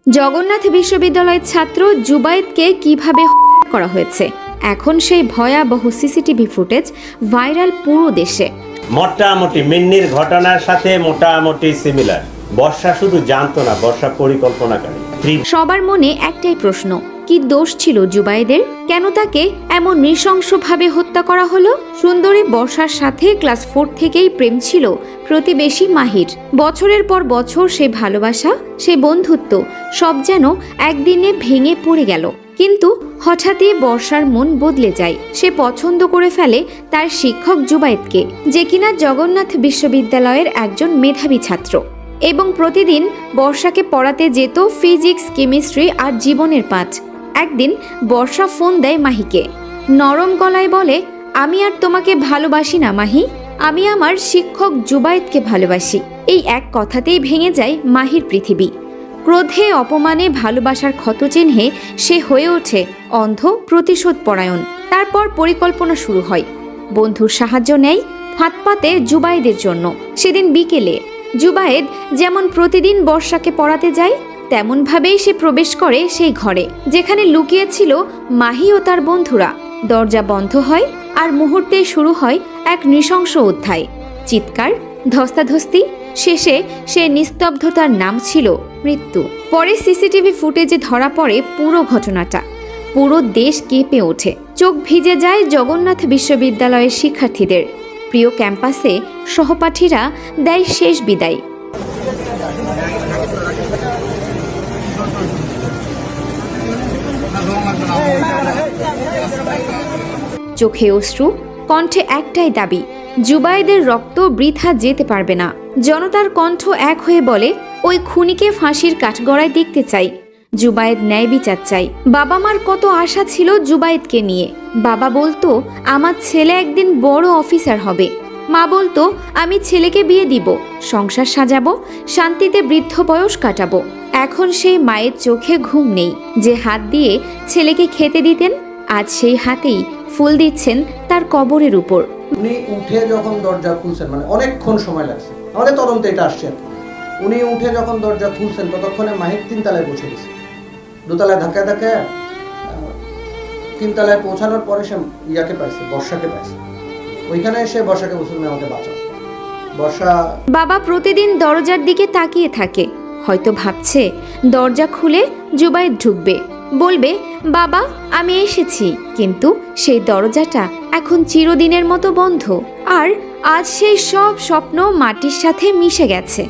জগন্নাথ বিশ্ববিদ্যালয়ের ছাত্র জুবায়েদকে কিভাবে হত্যা করা হয়েছে, এখন সেই ভয়াবহ সিসিটিভি ফুটেজ ভাইরাল পুরো দেশে। মোটামুটি মিন্নির ঘটনার সাথে মোটামুটি সিমিলার। বর্ষা শুধু জানতো না, বর্ষা পরিকল্পনাকারী। সবার মনে একটাই প্রশ্ন, কি দোষ ছিল জুবায়েদের? কেন তাকে এমন নৃশংসভাবে হত্যা করা হলো? সুন্দরী বর্ষার সাথে ক্লাস 4 থেকেই প্রেম ছিল প্রতিবেশী মাহির। বছরের পর বছর সে ভালোবাসা, সে বন্ধুত্ব সব যেন একদিনে ভেঙে পড়ে গেল। কিন্তু হঠাৎই বর্ষার মন বদলে যায়। সে পছন্দ করে ফেলে তার শিক্ষক জুবায়েদকে, যে কিনা জগন্নাথ বিশ্ববিদ্যালয়ের একজন মেধাবী ছাত্র এবং প্রতিদিন বর্ষাকে পড়াতে যেত ফিজিক্স, কেমিস্ট্রি আর জীবনের পাঠ। একদিন বর্ষা ফোন দেয় মাহিকে, নরম গলায় বলে, আমি আর তোমাকে ভালোবাসি না মাহি, আমি আমার শিক্ষক জুবায়েদকে ভালোবাসি। এই এক কথাতেই ভেঙে যায় মাহির পৃথিবী। ক্রোধে, অপমানে, ভালোবাসার ক্ষত চিহ্নে সে হয়ে ওঠে অন্ধ, প্রতিশোধ পরায়ণ। তারপর পরিকল্পনা শুরু হয়। বন্ধুর সাহায্য নেয় ফাঁদ পাতে জুবায়েদের জন্য। সেদিন বিকেলে জুবায়েদ যেমন প্রতিদিন বর্ষাকে পড়াতে যায়, তেমনভাবেই সে প্রবেশ করে সেই ঘরে যেখানে লুকিয়েছিল মাহি ও তার বন্ধুরা। দরজা বন্ধ হয় আর মুহূর্তে শুরু হয় এক নৃশংস অধ্যায়। চিৎকার, ধস্তাধস্তি, শেষে সে নিস্তব্ধতার নাম ছিল মৃত্যু। পরে সিসিটিভি ফুটেজে ধরা পড়ে পুরো ঘটনাটা। পুরো দেশ কেঁপে ওঠে, চোখ ভিজে যায় জগন্নাথ বিশ্ববিদ্যালয়ের শিক্ষার্থীদের। প্রিয় ক্যাম্পাসে সহপাঠীরা দেয় শেষ বিদায়। চোখে অশ্রু, কণ্ঠে একটাই দাবি, জুবায়েদের রক্ত বৃথা যেতে পারবে না। জনতার কণ্ঠ এক হয়ে বলে, ওই খুনিকে ফাঁসির কাঠগড়ায় দেখতে চাই। জুবায়েদ ন্যায় বিচার চাই। বাবা মার কত আশা ছিল জুবায়েদকে নিয়ে। বাবা বলতো, আমার ছেলে একদিন বড় অফিসার হবে। মা বলতো, আমি ছেলেকে বিয়ে দিব, সংসার সাজাবো, শান্তিতে বৃদ্ধ বয়স কাটাবো। এখন সেই মায়ের চোখে ঘুম নেই। যে হাত দিয়ে ছেলেকে খেতে দিতেন, আজ সেই হাতেই ফুল দিচ্ছেন তার কবরের উপর। উনি উঠে যখন দরজা খুলছেন, মানে অনেকক্ষণ সময় লাগছে, আমাদের তদন্তে এটা আসছে। উনি উঠে যখন দরজা খুলছেন, ততক্ষণে মাহির 3 তলায় পৌঁছে গেছে। 2 তলায় ধাক্কা 3 তলায় পৌঁছানোর পরে সে ইয়াকে পাইছে, বর্ষাকে পাইছে। ওইখানে এসে বর্ষাকে বলছেন, আমাকে বাঁচাও। বর্ষা বাবা প্রতিদিন দরজার দিকে তাকিয়ে থাকে, হয়তো ভাবছে দরজা খুলে জুবায়েদ ঢুকবে, বলবে, বাবা আমি এসেছি। কিন্তু সেই দরজাটা এখন চিরদিনের মতো বন্ধ। আর আজ সেই সব স্বপ্ন মাটির সাথে মিশে গেছে।